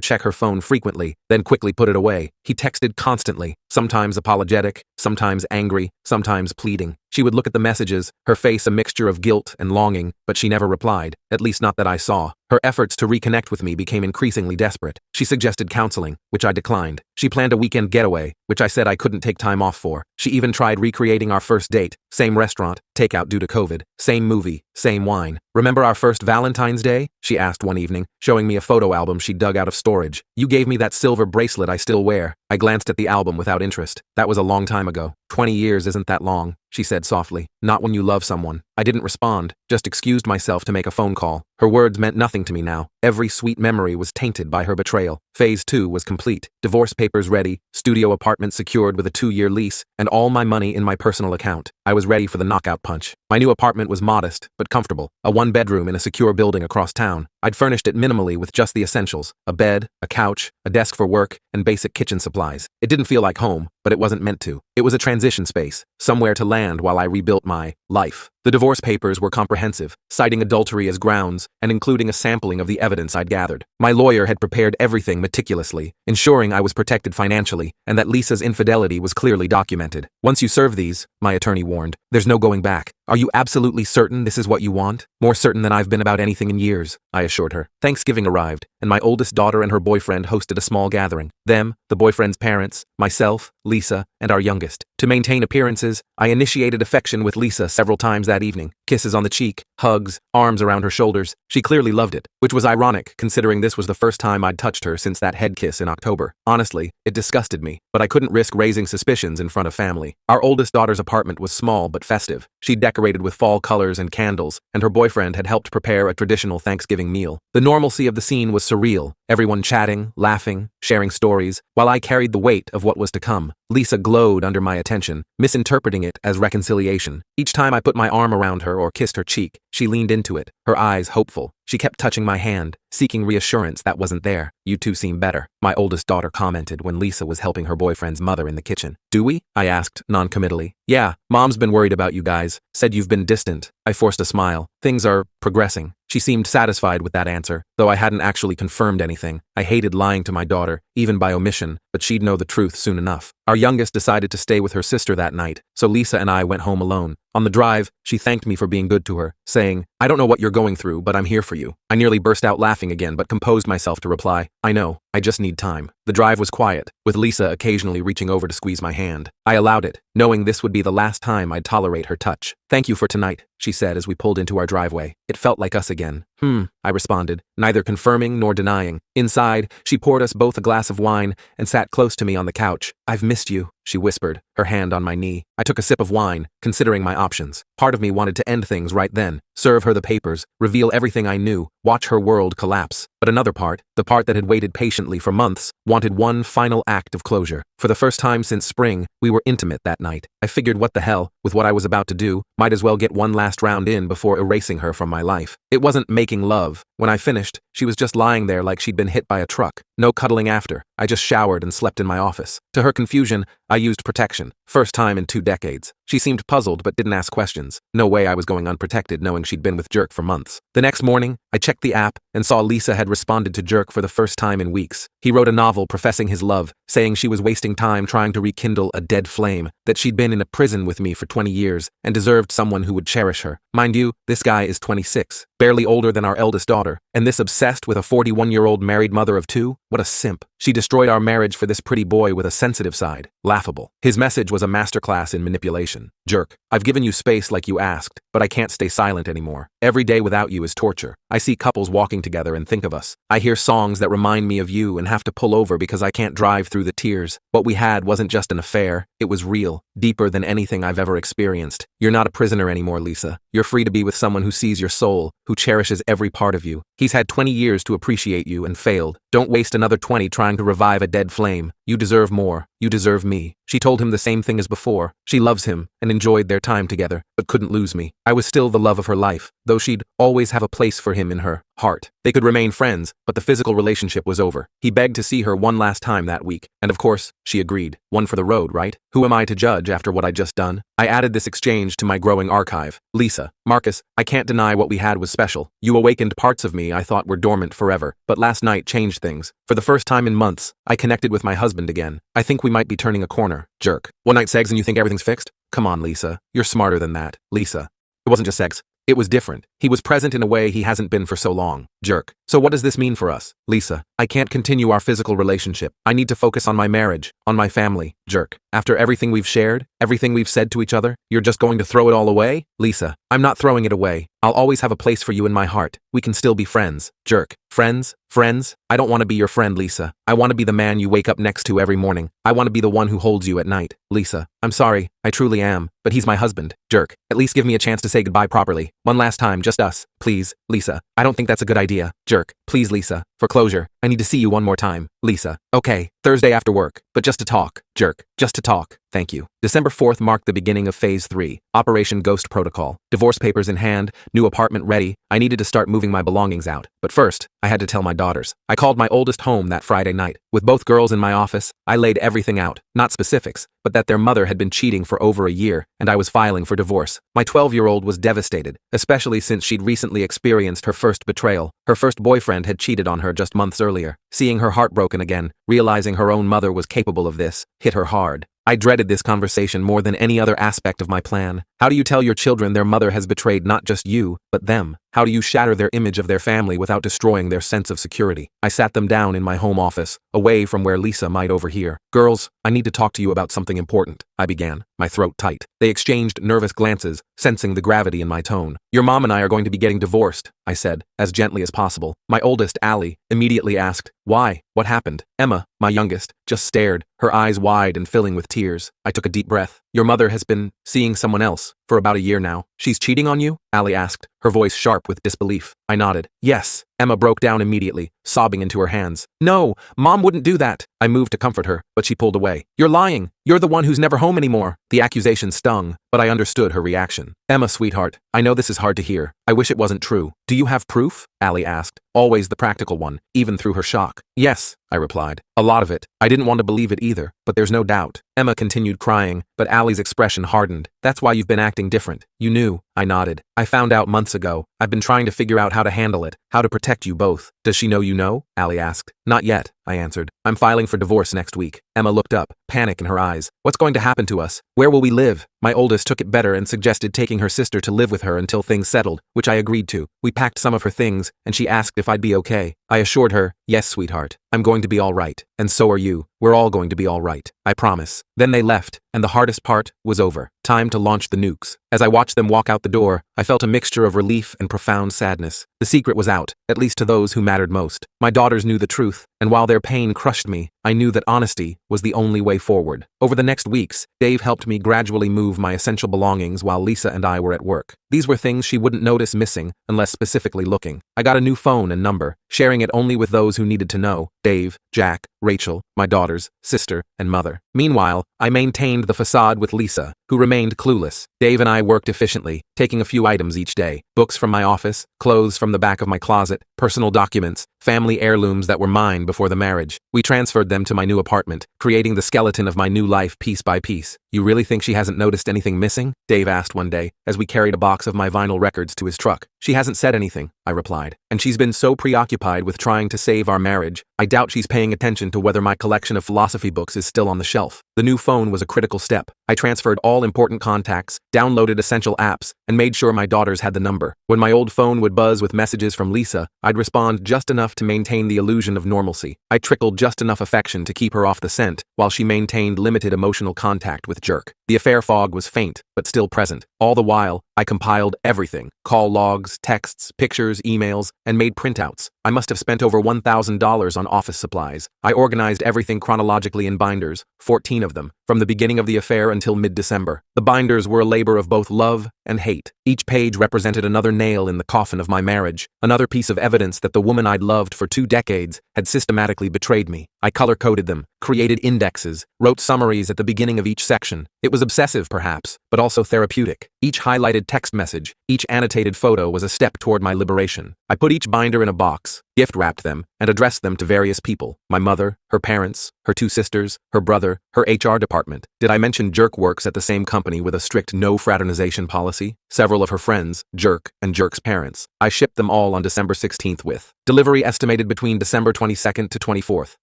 check her phone frequently, then quickly put it away. He texted constantly, sometimes apologetic, sometimes angry, sometimes pleading. She would look at the messages, her face a mixture of guilt and longing, but she never replied, at least not that I saw. Her efforts to reconnect with me became increasingly desperate. She suggested counseling, which I declined. She planned a weekend getaway, which I said I couldn't take time off for. She even tried recreating our first date, same restaurant, takeout due to COVID, same movie, same wine. Remember our first Valentine's Day? She asked one evening, showing me a photo album she dug out of storage. You gave me that silver bracelet I still wear. I glanced at the album without interest. That was a long time ago. 20 years isn't that long, she said softly. Not when you love someone. I didn't respond, just excused myself to make a phone call. Her words meant nothing to me now. Every sweet memory was tainted by her betrayal. Phase 2 was complete. Divorce papers ready, studio apartment secured with a 2-year lease, and all my money in my personal account. I was ready for the knockout punch. My new apartment was modest, but comfortable. A 1-bedroom in a secure building across town. I'd furnished it minimally with just the essentials. A bed, a couch, a desk for work, and basic kitchen supplies. It didn't feel like home, but it wasn't meant to. It was a transition space, somewhere to land while I rebuilt my life. The divorce papers were comprehensive, citing adultery as grounds and including a sampling of the evidence I'd gathered. My lawyer had prepared everything meticulously, ensuring I was protected financially and that Lisa's infidelity was clearly documented. Once you serve these, my attorney warned, there's no going back. Are you absolutely certain this is what you want? More certain than I've been about anything in years, I assured her. Thanksgiving arrived, and my oldest daughter and her boyfriend hosted a small gathering. Them, the boyfriend's parents, myself, Lisa, and our youngest. To maintain appearances, I initiated affection with Lisa several times that evening. Kisses on the cheek, hugs, arms around her shoulders. She clearly loved it, which was ironic considering this was the first time I'd touched her since that head kiss in October. Honestly, it disgusted me, but I couldn't risk raising suspicions in front of family. Our oldest daughter's apartment was small but festive. She decorated with fall colors and candles, and her boyfriend had helped prepare a traditional Thanksgiving meal. The normalcy of the scene was surreal, everyone chatting, laughing, sharing stories, while I carried the weight of what was to come. Lisa glowed under my attention, misinterpreting it as reconciliation. Each time I put my arm around her or kissed her cheek, she leaned into it, her eyes hopeful. She kept touching my hand, seeking reassurance that wasn't there. You two seem better, my oldest daughter commented when Lisa was helping her boyfriend's mother in the kitchen. Do we? I asked, non-committally. Yeah, Mom's been worried about you guys, said you've been distant. I forced a smile. Things are progressing. She seemed satisfied with that answer, though I hadn't actually confirmed anything. I hated lying to my daughter, even by omission, but she'd know the truth soon enough. Our youngest decided to stay with her sister that night, so Lisa and I went home alone. On the drive, she thanked me for being good to her, saying, I don't know what you're going through, but I'm here for you. I nearly burst out laughing again, but composed myself to reply, I know, I just need time. The drive was quiet, with Lisa occasionally reaching over to squeeze my hand. I allowed it, knowing this would be the last time I'd tolerate her touch. Thank you for tonight, she said as we pulled into our driveway. It felt like us again. I responded, neither confirming nor denying. Inside, she poured us both a glass of wine and sat close to me on the couch. I've missed you, she whispered, her hand on my knee. I took a sip of wine, considering my options. Part of me wanted to end things right then, serve her the papers, reveal everything I knew, watch her world collapse. But another part, the part that had waited patiently for months, wanted one final act of closure. For the first time since spring, we were intimate that night. I figured what the hell, with what I was about to do, might as well get one last round in before erasing her from my life. It wasn't making love. When I finished, she was just lying there like she'd been hit by a truck. No cuddling after. I just showered and slept in my office. To her confusion, I used protection. First time in 2 decades. She seemed puzzled but didn't ask questions. No way I was going unprotected knowing she'd been with Jerk for months. The next morning, I checked the app and saw Lisa had responded to Jerk for the first time in weeks. He wrote a novel professing his love, saying she was wasting time trying to rekindle a dead flame, that she'd been in a prison with me for 20 years and deserved someone who would cherish her. Mind you, this guy is 26, barely older than our eldest daughter, and this obsessed with a 41-year-old married mother of two? What a simp. She destroyed our marriage for this pretty boy with a sensitive side. Laughable. His message was a masterclass in manipulation. Jerk. I've given you space like you asked, but I can't stay silent anymore. Every day without you is torture. I see couples walking together and think of us. I hear songs that remind me of you and have to pull over because I can't drive through the tears. What we had wasn't just an affair, it was real, deeper than anything I've ever experienced. You're not a prisoner anymore, Lisa. You're free to be with someone who sees your soul, who cherishes every part of you. He's had 20 years to appreciate you and failed. Don't waste another 20 trying to revive a dead flame. You deserve more. You deserve me. She told him the same thing as before. She loves him and enjoyed their time together, but couldn't lose me. I was still the love of her life, though she'd always have a place for him in her heart. They could remain friends, but the physical relationship was over. He begged to see her one last time that week, and of course, she agreed. One for the road, right? Who am I to judge after what I'd just done? I added this exchange to my growing archive. Lisa, Marcus, I can't deny what we had was special. You awakened parts of me I thought were dormant forever, but last night changed things. For the first time in months, I connected with my husband again. I think we might be turning a corner. Jerk. One night sex and you think everything's fixed? Come on, Lisa. You're smarter than that. Lisa. It wasn't just sex. It was different. He was present in a way he hasn't been for so long. Jerk. So what does this mean for us? Lisa. I can't continue our physical relationship. I need to focus on my marriage, on my family. Jerk. After everything we've shared, everything we've said to each other, you're just going to throw it all away? Lisa. I'm not throwing it away. I'll always have a place for you in my heart. We can still be friends. Jerk. Friends? Friends? I don't want to be your friend, Lisa. I want to be the man you wake up next to every morning. I want to be the one who holds you at night. Lisa. I'm sorry. I truly am. But he's my husband. Jerk. At least give me a chance to say goodbye properly. One last time, just us. Please. Lisa. I don't think that's a good idea. Jerk. Please, Lisa. For closure. I need to see you one more time. Lisa. Okay. Thursday after work. But just to talk. Jerk. Just to talk. Thank you. December 4th marked the beginning of Phase 3, Operation Ghost Protocol. Divorce papers in hand, new apartment ready. I needed to start moving my belongings out. But first, I had to tell my daughters. I called my oldest home that Friday night. With both girls in my office, I laid everything out. Not specifics, but that their mother had been cheating for over a year, and I was filing for divorce. My 12-year-old was devastated, especially since she'd recently experienced her first betrayal. Her first boyfriend had cheated on her just months earlier. Seeing her heartbroken again, realizing her own mother was capable of this, hit her hard. I dreaded this conversation more than any other aspect of my plan. How do you tell your children their mother has betrayed not just you, but them? How do you shatter their image of their family without destroying their sense of security? I sat them down in my home office, away from where Lisa might overhear. Girls, I need to talk to you about something important, I began, my throat tight. They exchanged nervous glances, sensing the gravity in my tone. Your mom and I are going to be getting divorced, I said, as gently as possible. My oldest, Allie, immediately asked, why? What happened? Emma, my youngest, just stared, her eyes wide and filling with tears. I took a deep breath. Your mother has been seeing someone else for about a year now. She's cheating on you? Allie asked, her voice sharp with disbelief. I nodded. Yes. Emma broke down immediately, sobbing into her hands. No, Mom wouldn't do that. I moved to comfort her, but she pulled away. You're lying. You're the one who's never home anymore. The accusation stung, but I understood her reaction. Emma, sweetheart, I know this is hard to hear. I wish it wasn't true. Do you have proof? Allie asked, always the practical one, even through her shock. Yes, I replied. A lot of it. I didn't want to believe it either, but there's no doubt. Emma continued crying, but Allie's expression hardened. That's why you've been acting different. You knew. I nodded. I found out months ago. I've been trying to figure out how to handle it, how to protect you both. Does she know you know? Allie asked. Not yet, I answered. I'm filing for divorce next week. Emma looked up, panic in her eyes. What's going to happen to us? Where will we live? My oldest took it better and suggested taking her sister to live with her until things settled, which I agreed to. We packed some of her things, and she asked if I'd be okay. I assured her, yes, sweetheart. I'm going to be all right. And so are you. We're all going to be all right. I promise. Then they left, and the hardest part was over. Time to launch the nukes. As I watched them walk out the door, I felt a mixture of relief and profound sadness. The secret was out, at least to those who mattered most. My daughters knew the truth, and while their pain crushed me, I knew that honesty was the only way forward. Over the next weeks, Dave helped me gradually move my essential belongings while Lisa and I were at work. These were things she wouldn't notice missing unless specifically looking. I got a new phone and number, sharing it only with those who needed to know: Dave, Jack, Rachel, my daughters, sister, and mother. Meanwhile, I maintained the facade with Lisa, who remained clueless. Dave and I worked efficiently, taking a few items each day: books from my office, clothes from the back of my closet, personal documents, family heirlooms that were mine before the marriage. We transferred them to my new apartment, creating the skeleton of my new life piece by piece. You really think she hasn't noticed anything missing? Dave asked one day, as we carried a box of my vinyl records to his truck. She hasn't said anything, I replied. And she's been so preoccupied with trying to save our marriage, I doubt she's paying attention to whether my collection of philosophy books is still on the shelf. The new phone was a critical step. I transferred all important contacts, downloaded essential apps, and made sure my daughters had the number. When my old phone would buzz with messages from Lisa, I'd respond just enough to maintain the illusion of normalcy. I trickled just enough affection to keep her off the scent, while she maintained limited emotional contact with Jerk. The affair fog was faint, but still present. All the while, I compiled everything: call logs, texts, pictures, emails, and made printouts. I must have spent over $1,000 on office supplies. I organized everything chronologically in binders, 14 of them, from the beginning of the affair until mid-December. The binders were a labor of both love and hate. Each page represented another nail in the coffin of my marriage, another piece of evidence that the woman I'd loved for 2 decades had systematically betrayed me. I color-coded them, created indexes, wrote summaries at the beginning of each section. It was obsessive, perhaps, but also therapeutic. Each highlighted text message, each annotated photo was a step toward my liberation. I put each binder in a box, gift-wrapped them, and addressed them to various people: my mother, her parents, her 2 sisters, her brother, her HR department. Did I mention Jerk works at the same company with a strict no fraternization policy? Several of her friends, Jerk, and Jerk's parents. I shipped them all on December 16th with delivery estimated between December 22nd to 24th.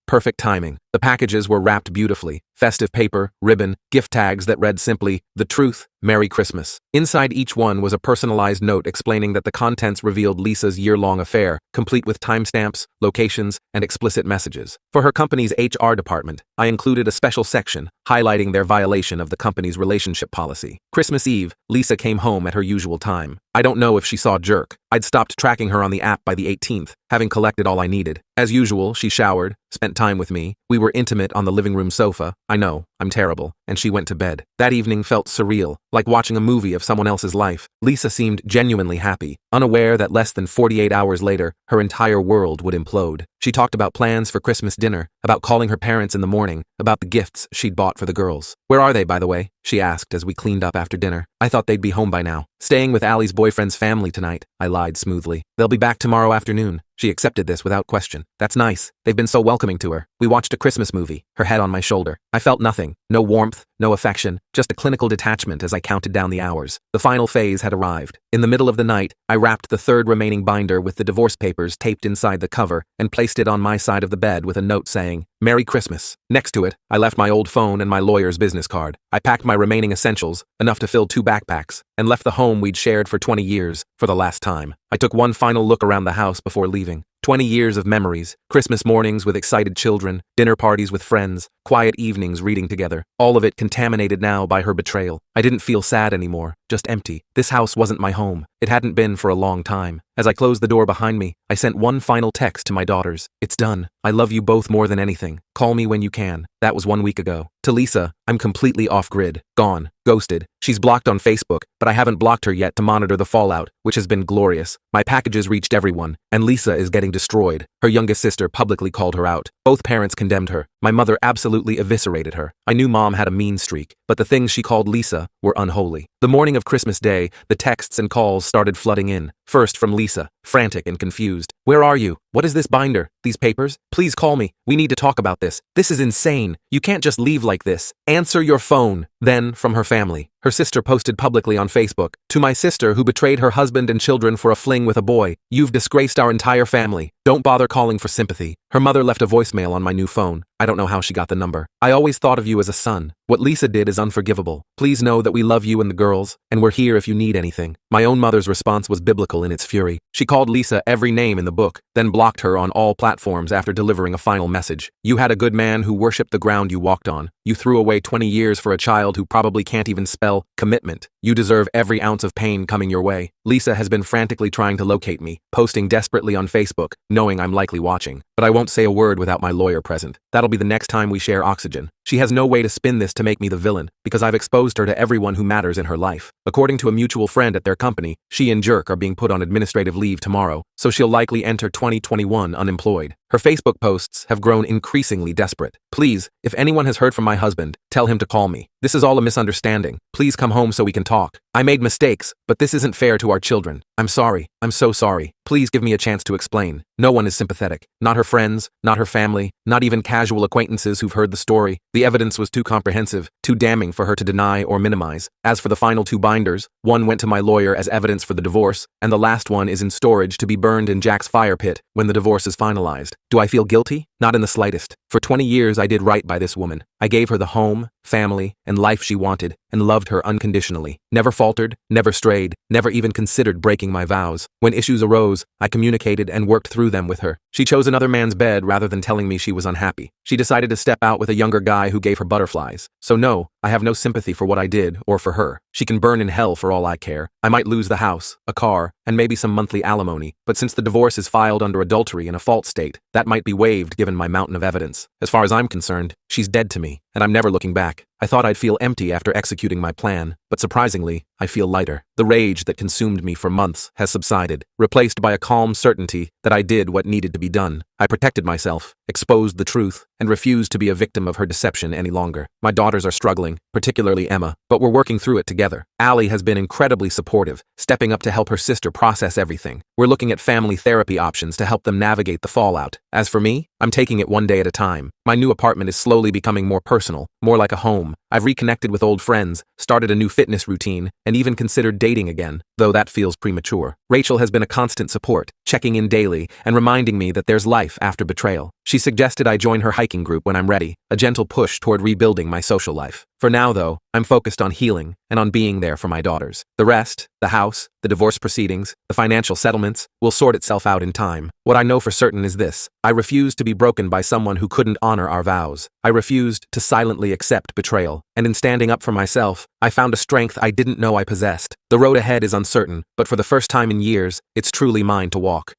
Perfect timing. The packages were wrapped beautifully. Festive paper, ribbon, gift tags that read simply, "The Truth, Merry Christmas." Inside each one was a personalized note explaining that the contents revealed Lisa's year-long affair, complete with timestamps, locations, and explicit messages. For her company's HR department, I included a special section highlighting their violation of the company's relationship policy. Christmas Eve, Lisa came home at her usual time. I don't know if she saw Jerk. I'd stopped tracking her on the app by the 18th, having collected all I needed. As usual, she showered, spent time with me. We were intimate on the living room sofa. I know, I'm terrible. And she went to bed. That evening felt surreal, like watching a movie of someone else's life. Lisa seemed genuinely happy, unaware that less than 48 hours later, her entire world would implode. She talked about plans for Christmas dinner, about calling her parents in the morning, about the gifts she'd bought for the girls. "Where are they, by the way?" she asked as we cleaned up after dinner. "I thought they'd be home by now." "Staying with Allie's boyfriend's family tonight," I lied smoothly. "They'll be back tomorrow afternoon." She accepted this without question. "That's nice. They've been so welcoming to her." We watched a Christmas movie, her head on my shoulder. I felt nothing. No warmth, no affection, just a clinical detachment as I counted down the hours. The final phase had arrived. In the middle of the night, I wrapped the 3rd remaining binder with the divorce papers taped inside the cover and placed it on my side of the bed with a note saying, "Merry Christmas." Next to it, I left my old phone and my lawyer's business card. I packed my remaining essentials, enough to fill 2 backpacks, and left the home we'd shared for 20 years, for the last time. I took one final look around the house before leaving. 20 years of memories, Christmas mornings with excited children, dinner parties with friends, quiet evenings reading together, all of it contaminated now by her betrayal. I didn't feel sad anymore, just empty. This house wasn't my home. It hadn't been for a long time. As I closed the door behind me, I sent one final text to my daughters. "It's done. I love you both more than anything. Call me when you can." That was 1 week ago. To Lisa, I'm completely off-grid, gone, ghosted. She's blocked on Facebook, but I haven't blocked her yet to monitor the fallout, which has been glorious. My packages reached everyone, and Lisa is getting destroyed. Her youngest sister publicly called her out. Both parents condemned her. My mother absolutely eviscerated her. I knew Mom had a mean streak, but the things she called Lisa were unholy. The morning of Christmas Day, the texts and calls started flooding in. First from Lisa, frantic and confused. "Where are you? What is this binder? These papers? Please call me. We need to talk about this. This is insane. You can't just leave like this. Answer your phone." Then, from her family. Her sister posted publicly on Facebook, "To my sister who betrayed her husband and children for a fling with a boy, you've disgraced our entire family. Don't bother calling for sympathy." Her mother left a voicemail on my new phone. I don't know how she got the number. "I always thought of you as a son. What Lisa did is unforgivable. Please know that we love you and the girls, and we're here if you need anything." My own mother's response was biblical in its fury. She called Lisa every name in the book, then blocked her on all platforms after delivering a final message. "You had a good man who worshipped the ground you walked on. You threw away 20 years for a child who probably can't even spell commitment. You deserve every ounce of pain coming your way." Lisa has been frantically trying to locate me, posting desperately on Facebook, knowing I'm likely watching. But I won't say a word without my lawyer present. That'll be the next time we share oxygen. She has no way to spin this to make me the villain, because I've exposed her to everyone who matters in her life. According to a mutual friend at their company, she and Jerk are being put on administrative leave tomorrow, so she'll likely enter 2021 unemployed. Her Facebook posts have grown increasingly desperate. Please, if anyone has heard from my husband, tell him to call me. This is all a misunderstanding. Please come home so we can talk. I made mistakes, but this isn't fair to our children. I'm sorry. I'm so sorry. Please give me a chance to explain. No one is sympathetic. Not her friends, not her family, not even casual acquaintances who've heard the story. The evidence was too comprehensive, too damning for her to deny or minimize. As for the final 2 binders, one went to my lawyer as evidence for the divorce, and the last one is in storage to be burned in Jack's fire pit when the divorce is finalized. Do I feel guilty? Not in the slightest. For 20 years I did right by this woman. I gave her the home, family, and life she wanted, and loved her unconditionally. Never faltered, never strayed, never even considered breaking my vows. When issues arose, I communicated and worked through them with her. She chose another man's bed rather than telling me she was unhappy. She decided to step out with a younger guy who gave her butterflies. So no, I have no sympathy for what I did or for her. She can burn in hell for all I care. I might lose the house, a car, and maybe some monthly alimony, but since the divorce is filed under adultery in a fault state, that might be waived given my mountain of evidence. As far as I'm concerned, she's dead to me, and I'm never looking back. I thought I'd feel empty after executing my plan, but surprisingly, I feel lighter. The rage that consumed me for months has subsided, replaced by a calm certainty that I did what needed to be done. I protected myself, exposed the truth, and refused to be a victim of her deception any longer. My daughters are struggling, particularly Emma, but we're working through it together. Allie has been incredibly supportive, stepping up to help her sister process everything. We're looking at family therapy options to help them navigate the fallout. As for me, I'm taking it one day at a time. My new apartment is slowly becoming more personal, more like a home. I've reconnected with old friends, started a new fitness routine, and even considered dating again, though that feels premature. Rachel has been a constant support, checking in daily and reminding me that there's life after betrayal. She suggested I join her hiking group when I'm ready, a gentle push toward rebuilding my social life. For now, though, I'm focused on healing and on being there for my daughters. The rest, the house, the divorce proceedings, the financial settlements, will sort itself out in time. What I know for certain is this: I refused to be broken by someone who couldn't honor our vows. I refused to silently accept betrayal, and in standing up for myself, I found a strength I didn't know I possessed. The road ahead is uncertain, but for the first time in years, it's truly mine to walk.